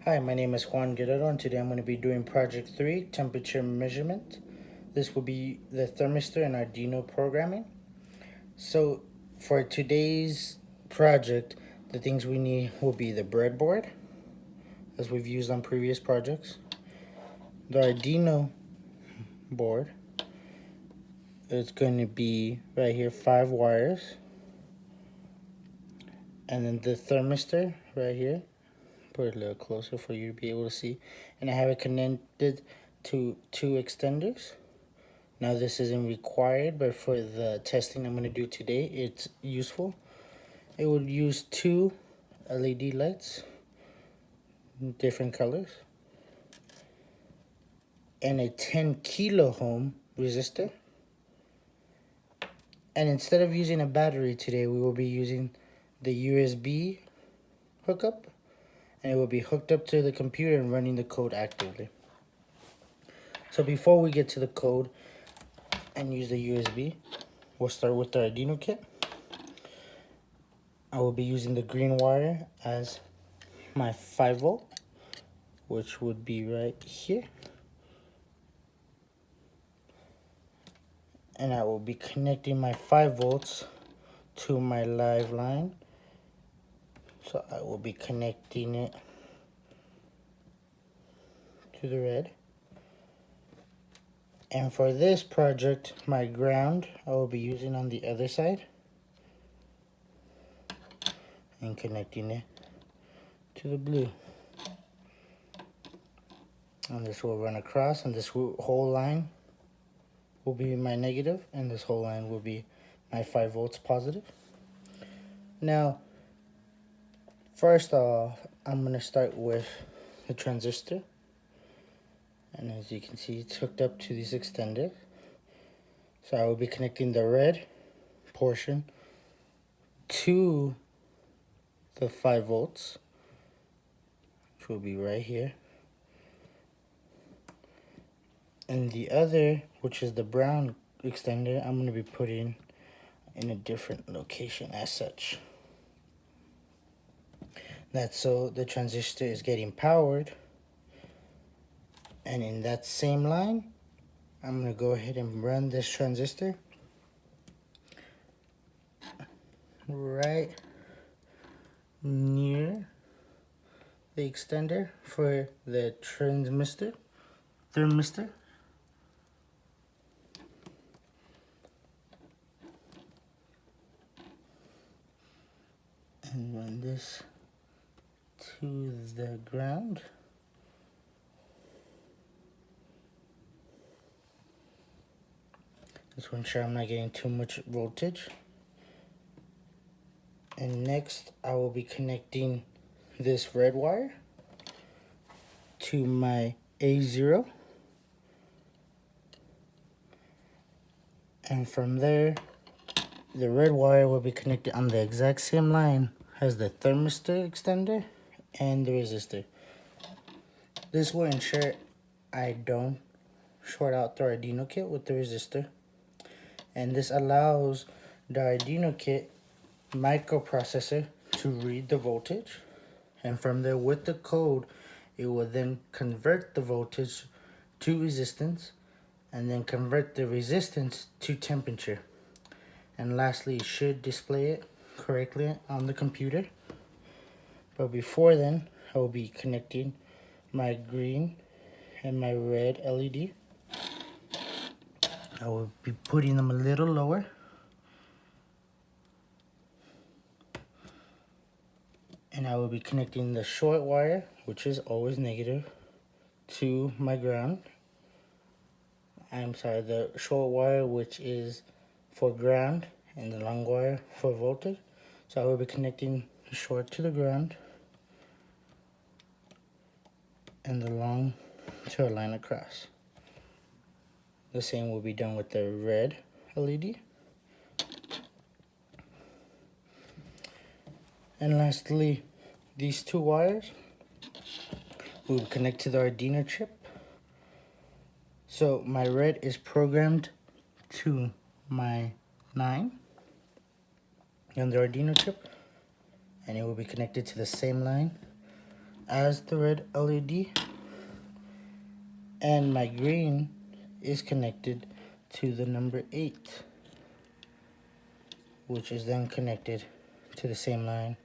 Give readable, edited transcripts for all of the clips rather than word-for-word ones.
Hi, my name is Juan Guerrero, and today I'm going to be doing Project 3, Temperature Measurement. This will be the Thermistor and Arduino programming. So, for today's project, the things we need will be the breadboard, as we've used on previous projects, the Arduino board. It's going to be right here 5 wires, and then the thermistor right here. Put it a little closer for you to be able to see. And I have it connected to 2 extenders. Now this isn't required, but for the testing I'm going to do today, it's useful. It would use 2 LED lights, different colors, and a 10 kilo ohm resistor. And instead of using a battery today, we will be using the USB hookup, and it will be hooked up to the computer and running the code actively. So before we get to the code and use the USB, we'll start with the Arduino kit. I will be using the green wire as my 5 volt, which would be right here. And I will be connecting my 5 volts to my live line. So I will be connecting it to the red. And for this project, my ground I will be using on the other side and connecting it to the blue. And this will run across, and this whole line will be my negative, and this whole line will be my 5 volts positive. Now, first off, I'm going to start with the transistor. And as you can see, it's hooked up to this extender. So I will be connecting the red portion to the 5 volts, which will be right here. And the other, which is the brown extender, I'm going to be putting in a different location as such. That's so the transistor is getting powered. And in that same line, I'm going to go ahead and run this transistor right near the extender for the thermistor. And run this to the ground. Just to ensure I'm not getting too much voltage. And next, I will be connecting this red wire to my A0. And from there, the red wire will be connected on the exact same line as the thermistor extender and the resistor. This will ensure I don't short out the Arduino kit with the resistor. And this allows the Arduino kit microprocessor to read the voltage, and from there with the code it will then convert the voltage to resistance, and then convert the resistance to temperature, and lastly it should display it correctly on the computer. But before then, I will be connecting my green and my red LED. I will be putting them a little lower. And I will be connecting the short wire, which is always negative, to my ground. I'm sorry, the short wire, which is for ground, and the long wire for voltage. So I will be connecting the short to the ground and the long to a line across. The same will be done with the red LED. And lastly, these 2 wires will connect to the Arduino chip. So my red is programmed to my 9 on the Arduino chip, and it will be connected to the same line as the red LED, and my green is connected to the number 8, which is then connected to the same line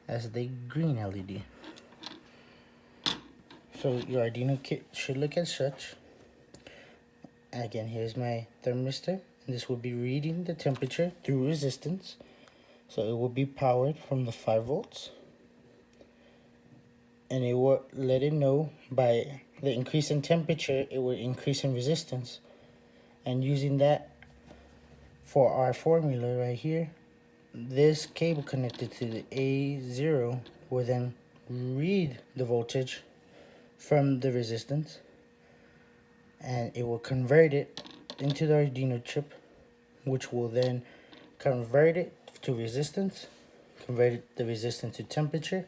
as the green LED. So your Arduino kit should look as such. Again, here's my thermistor, and this will be reading the temperature through resistance. So it will be powered from the 5 volts, and it will let it know by the increase in temperature, it will increase in resistance. And using that for our formula right here, this cable connected to the A0 will then read the voltage from the resistance, and it will convert it into the Arduino chip, which will then convert it to resistance, convert the resistance to temperature,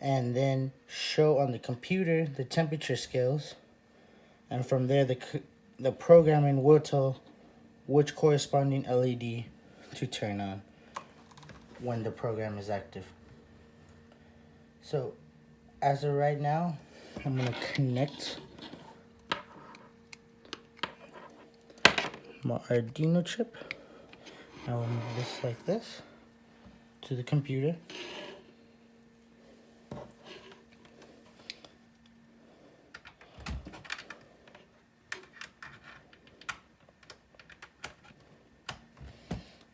and then show on the computer the temperature scales. And from there, the programming will tell which corresponding LED to turn on when the program is active. So as of right now, I'm going to connect my Arduino chip. I will move this like this to the computer.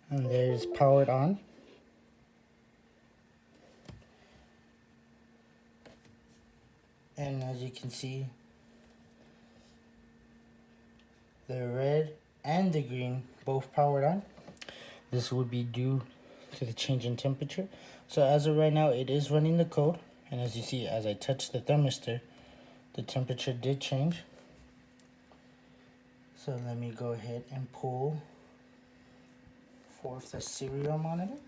And there's powered on. And as you can see, the red and the green both powered on. This would be due to the change in temperature. So as of right now, it is running the code. And as you see, as I touch the thermistor, the temperature did change. So let me go ahead and pull forth the serial monitor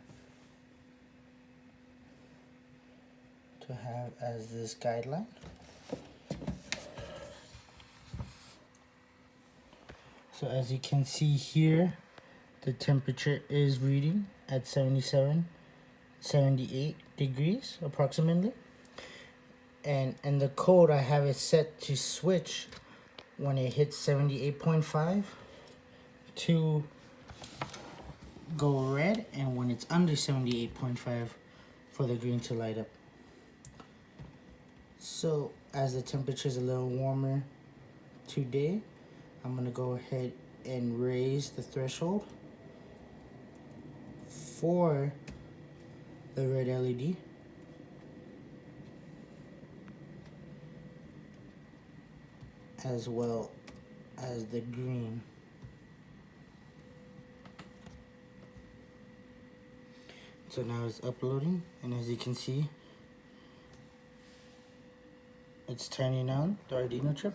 to have as this guideline. So as you can see here, the temperature is reading at 78 degrees approximately. And in the code, I have it set to switch when it hits 78.5 to go red, and when it's under 78.5 for the green to light up. So as the temperature is a little warmer today, I'm going to go ahead and raise the threshold for the red LED. As well as the green. So now it's uploading, and as you can see, it's turning on the Arduino chip.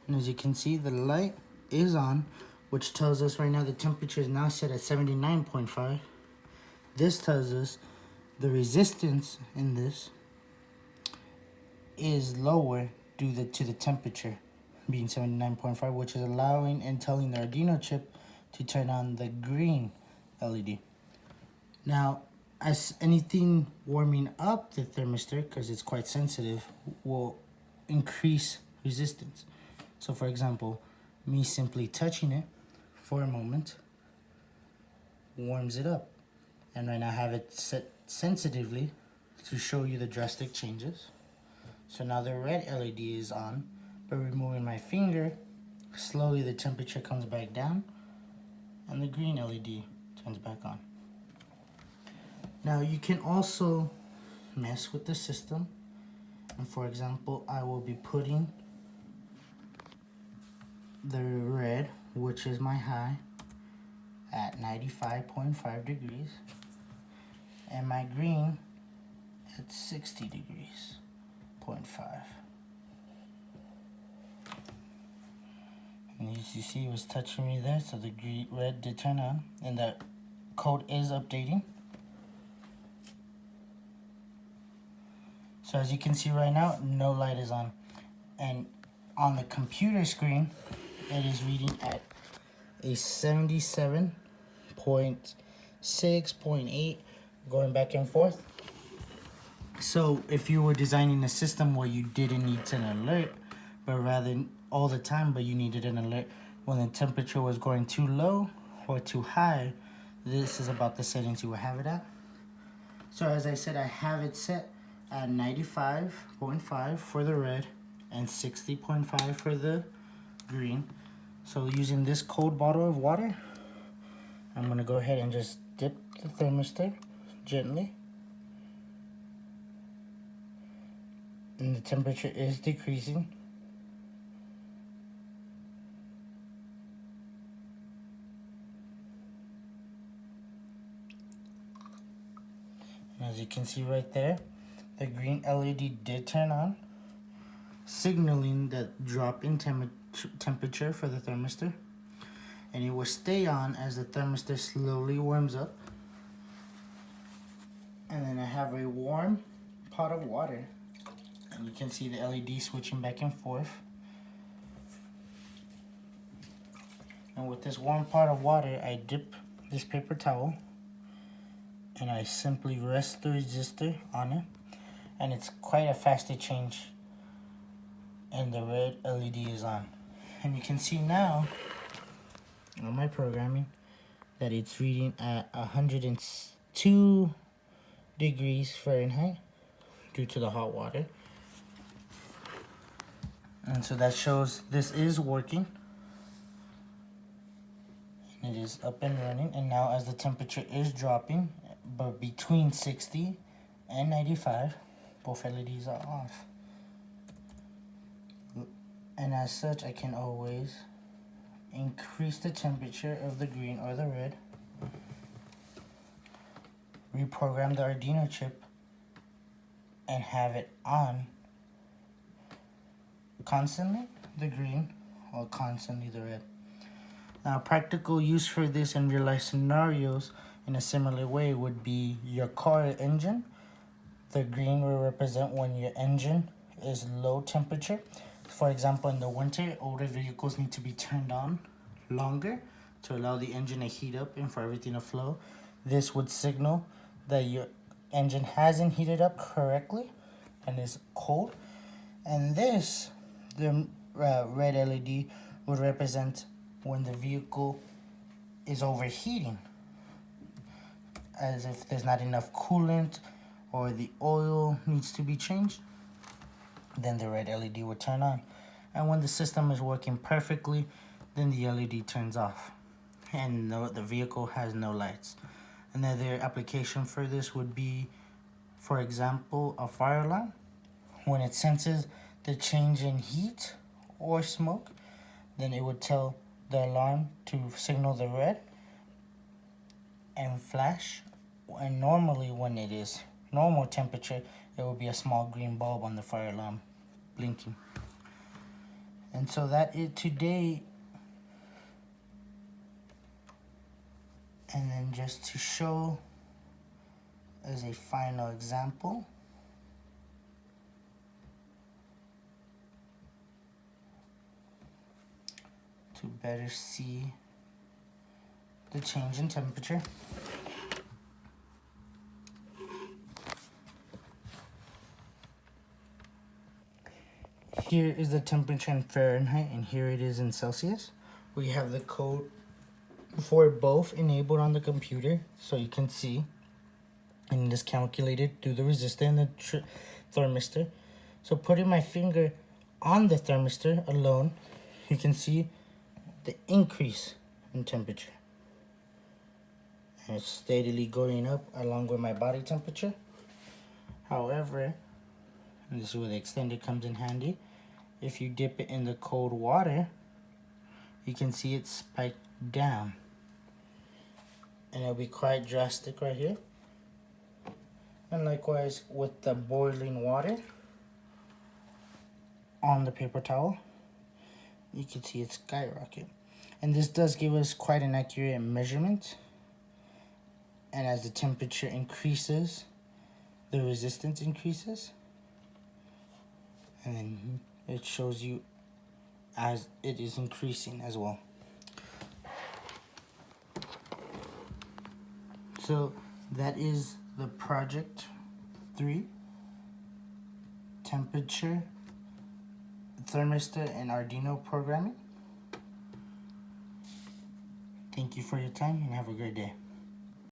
And as you can see, the light is on, which tells us right now the temperature is now set at 79.5. This tells us the resistance in this is lower due to the temperature being 79.5, which is allowing and telling the Arduino chip to turn on the green LED. Now, as anything warming up the thermistor, because it's quite sensitive, will increase resistance. So for example, me simply touching it for a moment warms it up. And right now I have it set sensitively to show you the drastic changes. So now the red LED is on. By removing my finger, slowly the temperature comes back down and the green LED turns back on. Now you can also mess with the system, and for example, I will be putting the red, which is my high, at 95.5 degrees, and my green at 60 degrees, 0.5. And as you see, it was touching me there, so the red did turn on, and the code is updating. So as you can see right now, no light is on. And on the computer screen, it is reading at a 77.6, 0.8, going back and forth. So if you were designing a system where you didn't need an alert, but rather all the time, but you needed an alert when the temperature was going too low or too high, this is about the settings you would have it at. So as I said, I have it set at 95.5 for the red and 60.5 for the green. So using this cold bottle of water, I'm gonna go ahead and just dip the thermistor gently. And the temperature is decreasing. And as you can see right there, the green LED did turn on, signaling that drop in temperature for the thermistor. And it will stay on as the thermistor slowly warms up. And then I have a warm pot of water. And you can see the LED switching back and forth. And with this warm pot of water, I dip this paper towel and I simply rest the resistor on it. And it's quite a faster change. And the red LED is on. And you can see now on my programming that it's reading at 102 degrees Fahrenheit due to the hot water. And so that shows this is working. And it is up and running. And now as the temperature is dropping, but between 60 and 95, both LEDs are off. And as such, I can always increase the temperature of the green or the red, reprogram the Arduino chip, and have it on constantly the green or constantly the red. Now, practical use for this in real life scenarios in a similar way would be your car engine. The green will represent when your engine is low temperature. For example, in the winter, older vehicles need to be turned on longer to allow the engine to heat up and for everything to flow. This would signal that your engine hasn't heated up correctly and is cold. And this, the red LED, would represent when the vehicle is overheating, as if there's not enough coolant or the oil needs to be changed. Then the red LED would turn on. And when the system is working perfectly, then the LED turns off and the vehicle has no lights. Another application for this would be, for example, a fire alarm. When it senses the change in heat or smoke, then it would tell the alarm to signal the red and flash. And normally when it is normal temperature, there will be a small green bulb on the fire alarm blinking. And so that is today. And then just to show as a final example, to better see the change in temperature. Here is the temperature in Fahrenheit and here it is in Celsius. We have the code for both enabled on the computer so you can see, and it is calculated through the resistor and the thermistor. So putting my finger on the thermistor alone, you can see the increase in temperature. And it's steadily going up along with my body temperature. However, and this is where the extender comes in handy, if you dip it in the cold water, you can see it spike down. And it'll be quite drastic right here. And likewise with the boiling water on the paper towel, you can see it skyrocket. And this does give us quite an accurate measurement. And as the temperature increases, the resistance increases. And then it shows you as it is increasing as well. So that is the project 3 temperature, thermistor, and Arduino programming. Thank you for your time and have a great day.